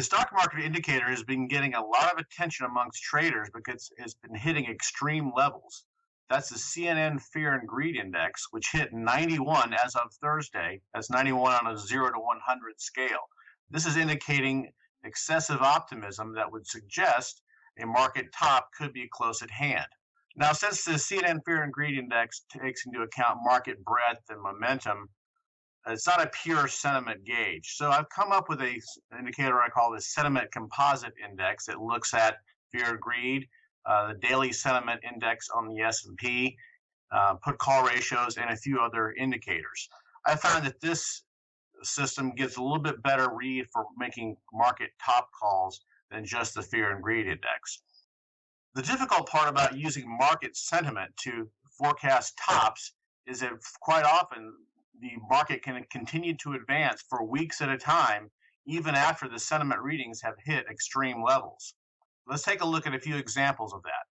The stock market indicator has been getting a lot of attention amongst traders because it's been hitting extreme levels. That's the CNN Fear and Greed Index, which hit 91 as of Thursday. That's 91 on a 0 to 100 scale. This is indicating excessive optimism that would suggest a market top could be close at hand. Now, since the CNN Fear and Greed Index takes into account market breadth and momentum, it's not a pure sentiment gauge. So I've come up with an indicator I call the Sentiment Composite Index that looks at fear and greed, the daily sentiment index on the S&P, put call ratios, and a few other indicators. I found that this system gives a little bit better read for making market top calls than just the fear and greed index. The difficult part about using market sentiment to forecast tops is that quite often the market can continue to advance for weeks at a time, even after the sentiment readings have hit extreme levels. Let's take a look at a few examples of that.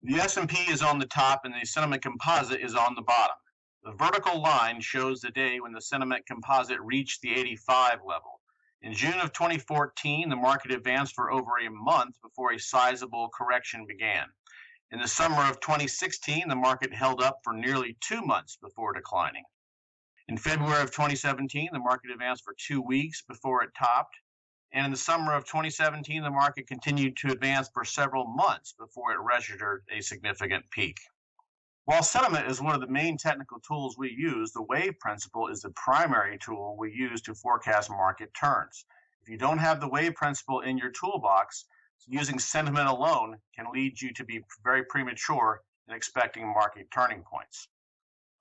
The S&P is on the top and the sentiment composite is on the bottom. The vertical line shows the day when the sentiment composite reached the 85 level. In June of 2014, the market advanced for over a month before a sizable correction began. In the summer of 2016, the market held up for nearly 2 months before declining. In February of 2017, the market advanced for 2 weeks before it topped. And in the summer of 2017, the market continued to advance for several months before it registered a significant peak. While sentiment is one of the main technical tools we use, the wave principle is the primary tool we use to forecast market turns. If you don't have the wave principle in your toolbox, using sentiment alone can lead you to be very premature in expecting market turning points.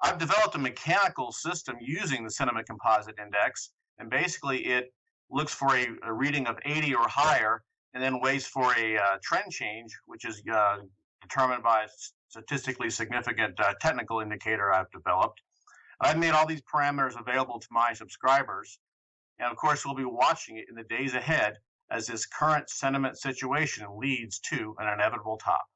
I've developed a mechanical system using the Sentiment Composite Index, and basically it looks for a reading of 80 or higher and then waits for a trend change, which is determined by a statistically significant technical indicator I've developed. I've made all these parameters available to my subscribers, and of course we'll be watching it in the days ahead as this current sentiment situation leads to an inevitable top.